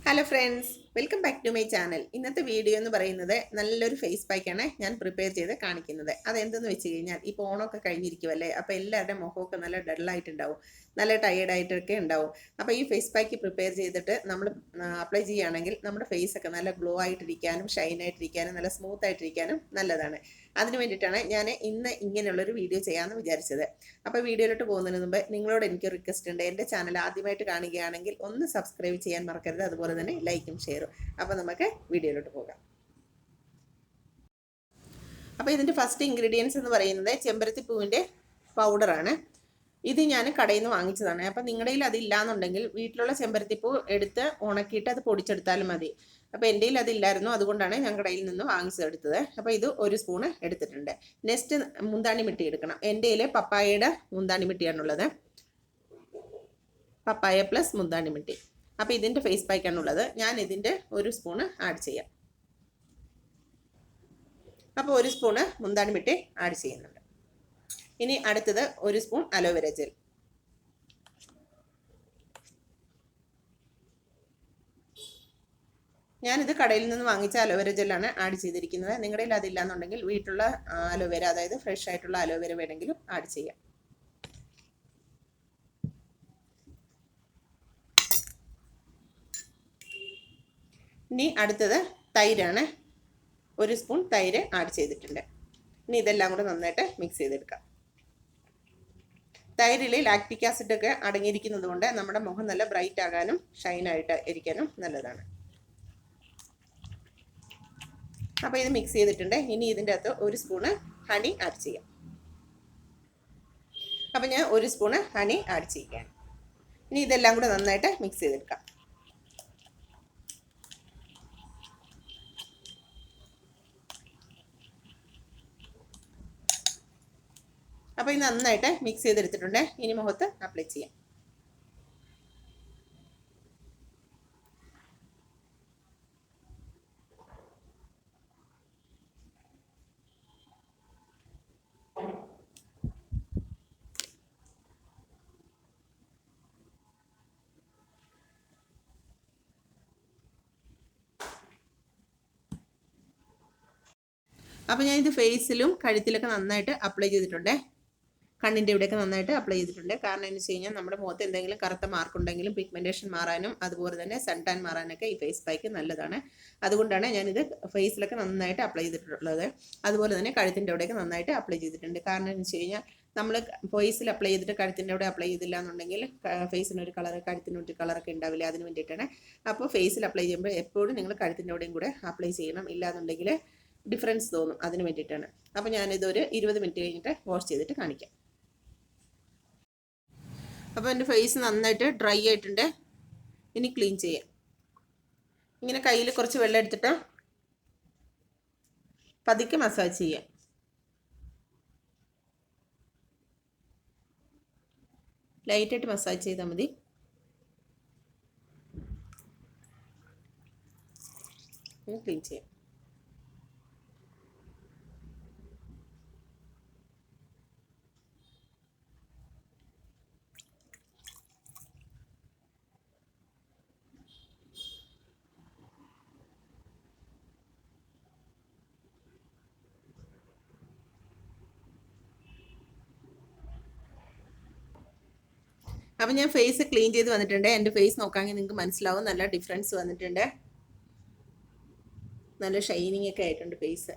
Hello friends, welcome back to my channel. ഇന്നത്തെ video എന്ന് പറയുന്നത് നല്ലൊരു ഫേസ് പാക്കാണ് ഞാൻ പ്രിപ്പയർ ചെയ്ത് കാണിക്കുന്നത്. അതെന്തെന്ന് വെച്ച് കഴിഞ്ഞാൽ ഇപ്പോൾ ഓണമൊക്കെ കഴിഞ്ഞിരിക്കുമല്ലേ, അപ്പോൾ എല്ലാവരുടെയും മുഖമൊക്കെ നല്ല ഡള്ളായിട്ടുണ്ടാവും, നല്ല ടയേർഡായിട്ടൊക്കെ ഉണ്ടാവും. അപ്പോൾ ഈ ഫേസ് പാക്ക് പ്രിപ്പയർ ചെയ്തിട്ട് നമ്മൾ അപ്ലൈ ചെയ്യുകയാണെങ്കിൽ നമ്മുടെ ഫേസൊക്കെ നല്ല ഗ്ലോ ആയിട്ടിരിക്കാനും ഷൈൻ ആയിട്ടിരിക്കാനും നല്ല സ്മൂത്ത് ആയിട്ടിരിക്കാനും നല്ലതാണ്. അതിന് വേണ്ടിയിട്ടാണ് ഞാൻ ഇന്ന് ഇങ്ങനെയുള്ളൊരു വീഡിയോ ചെയ്യാമെന്ന് വിചാരിച്ചത്. അപ്പോൾ വീഡിയോയിലോട്ട് പോകുന്നതിന് മുമ്പ് നിങ്ങളോട് എനിക്ക് റിക്വസ്റ്റ് ഉണ്ട്. എൻ്റെ ചാനൽ ആദ്യമായിട്ട് കാണുകയാണെങ്കിൽ ഒന്ന് സബ്സ്ക്രൈബ് ചെയ്യാൻ മറക്കരുത്. അതുപോലെ തന്നെ ലൈക്കും ഷെയറും. അപ്പോൾ നമുക്ക് വീഡിയോയിലോട്ട് പോകാം. അപ്പോൾ ഇതിൻ്റെ ഫസ്റ്റ് ഇൻഗ്രീഡിയൻസ് എന്ന് പറയുന്നത് ചെമ്പരത്തി പൂവിൻ്റെ പൗഡറാണ്. ഇത് ഞാൻ കടയിൽ നിന്ന് വാങ്ങിച്ചതാണ്. അപ്പം നിങ്ങളുടെ കയ്യിൽ അതില്ലാന്നുണ്ടെങ്കിൽ വീട്ടിലുള്ള ചെമ്പരത്തിപ്പൂ എടുത്ത് ഉണക്കിയിട്ട് അത് പൊടിച്ചെടുത്താലും മതി. അപ്പോൾ എൻ്റെ കയ്യിൽ അതില്ലായിരുന്നു, അതുകൊണ്ടാണ് ഞാൻ കടയിൽ നിന്ന് വാങ്ങിച്ചെടുത്തത്. അപ്പോൾ ഇത് ഒരു സ്പൂണ് എടുത്തിട്ടുണ്ട്. നെക്സ്റ്റ് മുന്താണി മിട്ടി എടുക്കണം. എൻ്റെ കയ്യിൽ പപ്പായയുടെ മുന്താണി മിട്ടിയാണുള്ളത്, പപ്പായ പ്ലസ് മുന്താണി മിട്ടി. അപ്പോൾ ഇതിൻ്റെ ഫേസ് പാക്കാണുള്ളത്. ഞാൻ ഇതിൻ്റെ ഒരു സ്പൂണ് ആഡ് ചെയ്യാം. അപ്പോൾ ഒരു സ്പൂണ് മുന്താണി മിട്ടി ആഡ് ചെയ്യുന്നുണ്ട്. ഇനി അടുത്തത് ഒരു സ്പൂൺ അലോവേര ജെൽ. ഞാനിത് കടയിൽ നിന്ന് വാങ്ങിച്ച അലോവേര ജെല്ലാണ് ആഡ് ചെയ്തിരിക്കുന്നത്. നിങ്ങളുടെ കയ്യിൽ അതില്ലാന്നുണ്ടെങ്കിൽ വീട്ടിലുള്ള അലോവേര, അതായത് ഫ്രഷ് ആയിട്ടുള്ള അലോവേര വേണമെങ്കിലും ആഡ് ചെയ്യാം. ഇനി അടുത്തത് തൈരാണ്. ഒരു സ്പൂൺ തൈര് ആഡ് ചെയ്തിട്ടുണ്ട്. ഇനി ഇതെല്ലാം കൂടെ നന്നായിട്ട് മിക്സ് ചെയ്തെടുക്കാം. തൈരിൽ ലാക്റ്റിക് ആസിഡ് ഒക്കെ അടങ്ങിയിരിക്കുന്നത് കൊണ്ട് നമ്മുടെ മുഖം നല്ല ബ്രൈറ്റ് ആകാനും ഷൈനായിട്ട് ഇരിക്കാനും നല്ലതാണ്. അപ്പോൾ ഇത് മിക്സ് ചെയ്തിട്ടുണ്ട്. ഇനി ഇതിൻ്റെ അകത്ത് ഒരു സ്പൂണ് ഹണി ആഡ് ചെയ്യാം. അപ്പോൾ ഞാൻ ഒരു സ്പൂണ് ഹണി ആഡ് ചെയ്യുകയാണ്. ഇനി ഇതെല്ലാം കൂടെ നന്നായിട്ട് മിക്സ് ചെയ്തെടുക്കാം. അപ്പോൾ ഇത് നന്നായിട്ട് മിക്സ് ചെയ്തെടുത്തിട്ടുണ്ട്. ഇനി മുഖത്ത് അപ്ലൈ ചെയ്യാം. അപ്പോൾ ഞാൻ ഇത് ഫേസിലും കഴുത്തിലൊക്കെ നന്നായിട്ട് അപ്ലൈ ചെയ്തിട്ടുണ്ട്. കണ്ണിൻ്റെ ഇവിടെയൊക്കെ നന്നായിട്ട് അപ്ലൈ ചെയ്തിട്ടുണ്ട്. കാരണം എന്ന് വെച്ച് കഴിഞ്ഞാൽ നമ്മുടെ മുഖത്ത് എന്തെങ്കിലും കറുത്ത മാർക്കുണ്ടെങ്കിലും പിഗ്മെൻറ്റേഷൻ മാറാനും അതുപോലെ തന്നെ സൺ ടാൻ മാറാനൊക്കെ ഈ ഫേസ് പാക്ക് നല്ലതാണ്. അതുകൊണ്ടാണ് ഞാനിത് ഫേസിലൊക്കെ നന്നായിട്ട് അപ്ലൈ ചെയ്തിട്ടുള്ളത്. അതുപോലെ തന്നെ കഴുത്തിൻ്റെ അവിടെയൊക്കെ നന്നായിട്ട് അപ്ലൈ ചെയ്തിട്ടുണ്ട്. കാരണം എന്ന് വെച്ച് കഴിഞ്ഞാൽ നമ്മൾ ഫേസിൽ അപ്ലൈ ചെയ്തിട്ട് കഴുത്തിൻ്റെ അവിടെ അപ്ലൈ ചെയ്തില്ല എന്നുണ്ടെങ്കിൽ ഫേസിനൊരു കളർ, കഴുത്തിനൊരു കളറൊക്കെ ഉണ്ടാവില്ല. അതിന് വേണ്ടിയിട്ടാണ്. അപ്പോൾ ഫേസിൽ അപ്ലൈ ചെയ്യുമ്പോൾ എപ്പോഴും നിങ്ങൾ കഴുത്തിൻ്റെ അവിടെയും കൂടെ അപ്ലൈ ചെയ്യണം. ഇല്ലാന്നുണ്ടെങ്കിൽ ഡിഫറൻസ് തോന്നും. അതിന് വേണ്ടിയിട്ടാണ്. അപ്പോൾ ഞാനിതൊരു 20 മിനിറ്റ് കഴിഞ്ഞിട്ട് വാഷ് ചെയ്തിട്ട് കാണിക്കാം. അപ്പോൾ എൻ്റെ ഫേസ് നന്നായിട്ട് ഡ്രൈ ആയിട്ടുണ്ട്. ഇനി ക്ലീൻ ചെയ്യാം. ഇങ്ങനെ കയ്യിൽ കുറച്ച് വെള്ളം എടുത്തിട്ട് പതുക്കെ മസാജ് ചെയ്യാം. ലൈറ്റായിട്ട് മസാജ് ചെയ്താൽ മതി. ക്ലീൻ ചെയ്യാം. അപ്പം ഞാൻ ഫേസ് ക്ലീൻ ചെയ്ത് വന്നിട്ടുണ്ട്. എൻ്റെ ഫേസ് നോക്കാമെങ്കിൽ നിങ്ങൾക്ക് മനസ്സിലാവും, നല്ല ഡിഫറൻസ് വന്നിട്ടുണ്ട്. നല്ല ഷൈനിങ് ഒക്കെ ആയിട്ടുണ്ട് ഫേസ്.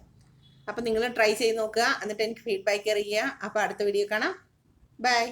അപ്പം നിങ്ങൾ ട്രൈ ചെയ്ത് നോക്കുക, എന്നിട്ട് എനിക്ക് ഫീഡ്ബാക്ക് അറിയുക. അപ്പോൾ അടുത്ത വീഡിയോ കാണാം. ബൈ.